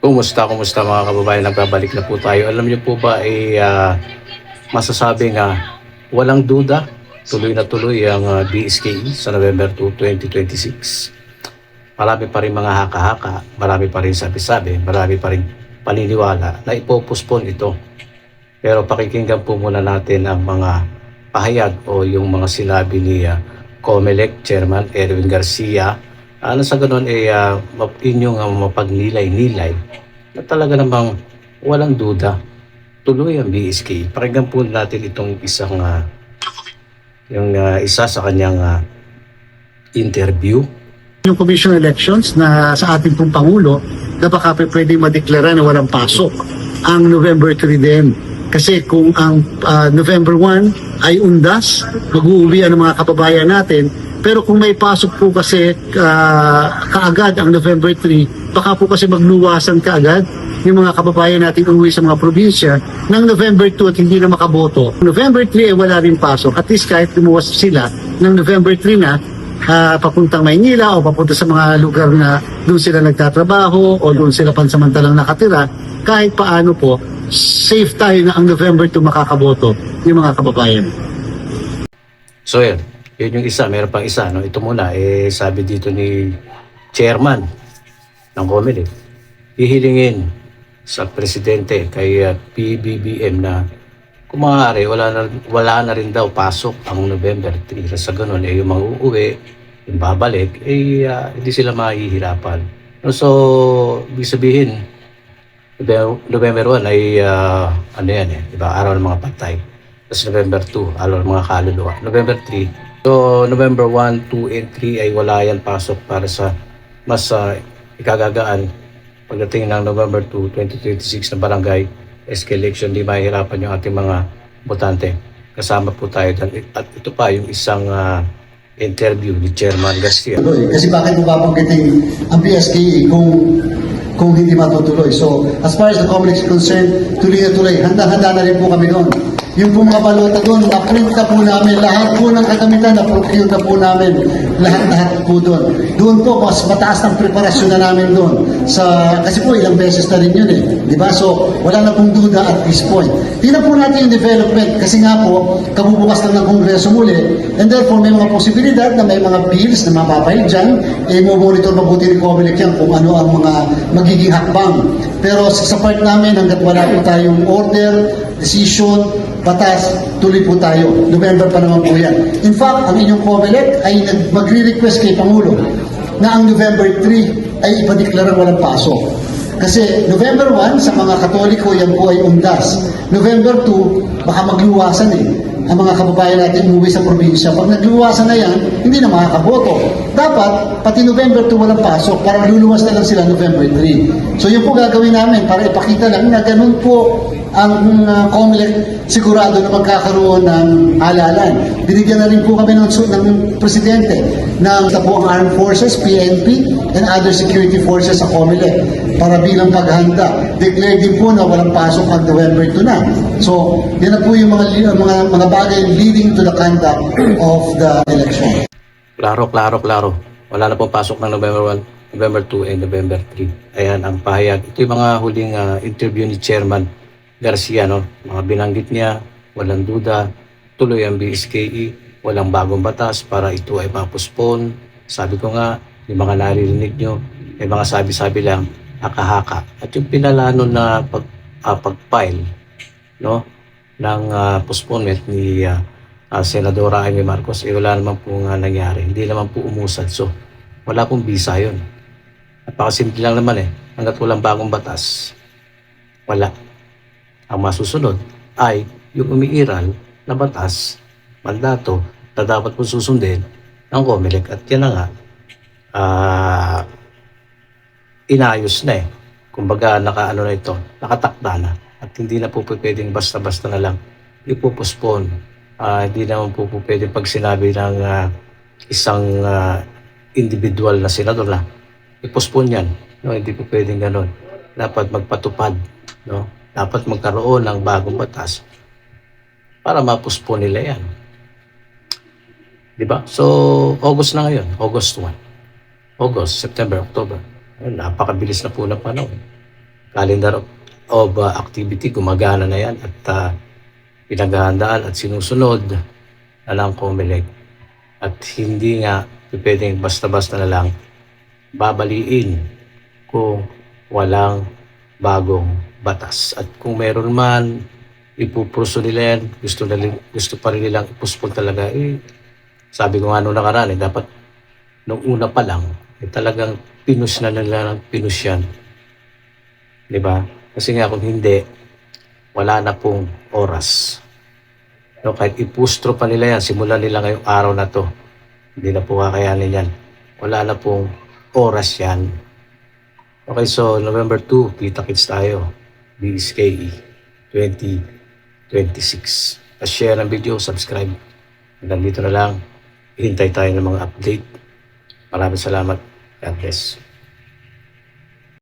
Kumusta mga kababayan? Nagbabalik na po tayo. Alam niyo po ba, masasabi nga, walang duda, tuloy na tuloy ang BSKE sa November 2, 2026. Marami pa rin mga haka-haka, marami pa rin sabi-sabi, marami pa rin paniniwala na ipopospone ito. Pero pakikinggan po muna natin ang mga pahayag o yung mga sinabi ni COMELEC Chairman Erwin Garcia. Ano sa ganun inyong mapagnilay-nilay na talaga namang walang duda tuloy ang BSK. Pakinggan po natin itong isang isa sa kanyang interview. Yung commission elections na sa ating pong Pangulo na baka pwede madeklara na walang pasok ang November 3 din. Kasi kung ang November 1 ay undas, mag-uuwi ang mga kababayan natin. Pero kung may pasok po kasi kaagad ang November 3, baka po kasi magluwasan kaagad yung mga kababayan natin umuwi sa mga probinsya ng November 2 at hindi na makaboto. November 3 ay wala rin pasok. At least kahit lumuwas sila ng November 3 na, papuntang Maynila o papunta sa mga lugar na doon sila nagtatrabaho o doon sila pansamantalang nakatira, kahit paano po, safe tayo na ang November 2 makakaboto yung mga kababayan. So yun yung isa, meron pang isa. No? Ito muna, sabi dito ni Chairman ng COMELEC, hihilingin sa Presidente kay PBBM na kung maaari, wala na rin daw pasok ang November 3. Sa ganun, yung mga uuwi, yung babalik, hindi sila mahihirapan. No, so, ibig sabihin, November 1 ay, diba, araw ng mga patay. Tapos November 2, araw ng mga kaluluwa. November 3, so November 1, 2, and 3 ay wala yan pasok para sa mas ikagagaan pagdating ng November 2, 2026 na barangay SK election, di mahihirapan yung ating mga botante. Kasama po tayo dyan. At ito pa yung isang interview ni Chairman Garcia. Kasi bakit mo babanggitin ang PSKE kung hindi matutuloy? So, as far as the COMELEC is concerned, tuloy na tuloy. Handa-handa na rin po kami doon. Yung po mga balota doon, na-print na po namin. Lahat po ng kagamitan, na-procure na po namin. Lahat po doon. Doon po, mas mataas ng preparasyon na namin doon. Kasi po, ilang beses na rin yun eh. Diba? So, wala na pong duda at this point. Tingnan po natin yung development. Kasi nga po, kabubukas lang ng Kongreso muli. And therefore, may mga posibilidad na may mga bills na mapapahid dyan. Mo-monitor mabuti ni COMELEC yan kung ano ang mga magiging hakbang. Pero sa part namin, hanggat wala po tayong order, decision, batas, tuloy po tayo. November pa naman po yan. In fact, ang inyong COMELEC ay magre-request kay Pangulo na ang November 3 ay ipadeklara walang pasok. Kasi November 1, sa mga Katoliko, yan po ay undas. November 2, baka magluwasan ang mga kababayan natin umuwi sa probinsya. Pag nagluwasan na yan, hindi na makakaboto. Dapat, pati November 2 walang pasok, para luluwas na lang sila November 3. So yun po gagawin namin para ipakita lang na ganun po ang COMELEC sigurado na magkakaroon ng halalan. Binigyan na rin po kami ng Presidente ng po ang Armed Forces, PNP, and other security forces sa COMELEC para bilang paghanda. Declare din po na walang pasok ang November 2 na. So, yan na po yung mga bagay leading to the conduct of the election. Klaro. Wala na pong pasok ng November 1, November 2, and November 3. Ayan ang pahayag. Ito yung mga huling interview ni Chairman Garcia, no? Mga binanggit niya, walang duda, tuloy ang BSKE, walang bagong batas para ito ay mapospone. Sabi ko nga, yung mga naririnig nyo, may mga sabi-sabi lang, haka-haka. At yung pinalano na pag-file, no, ng postponement ni Senadora Amy Marcos, wala naman po nangyari. Hindi naman po umusad. So, wala pong bisa yun. Napakasimple lang naman hanggat walang bagong batas, wala. Ang masusunod ay yung umiiral na batas, mandato na dapat po susundin ng COMELEC. At yan na nga, inayos na Kumbaga, nakatakda na. At hindi na po pwedeng basta-basta na lang ipopospone. Hindi naman po pwedeng pag sinabi ng isang individual na senador na ipospone yan. No, hindi po pwedeng ganun. Dapat magpatupad. No? Dapat magkaroon ng bagong batas para mapospone nila yan. Diba? So, August na ngayon. August 1. August, September, October. Napakabilis na po ng panahon. calendar of activity, gumagana na yan at pinaghahandaan at sinusunod na lang COMELEC. At hindi nga pwedeng basta-basta na lang babaliin kung walang bagong batas. At kung meron man, ipupurso nila yan, gusto pa rin nilang ipuspon talaga. Sabi ko nga nung nakaraan, dapat nung una pa lang, talagang pinus na nila ng pinus yan. Di ba? Kasi nga kung hindi, wala na pong oras. No, kahit ipustro pa nila yan, simulan nila ngayong araw na to, hindi na po kakayanin yan. Wala na pong oras yan. Okay, so November 2, kita-kits tayo. BSKE 2026. Share ang video, subscribe. Hanggang dito na lang. Hintay tayo ng mga update. Maraming salamat. God bless.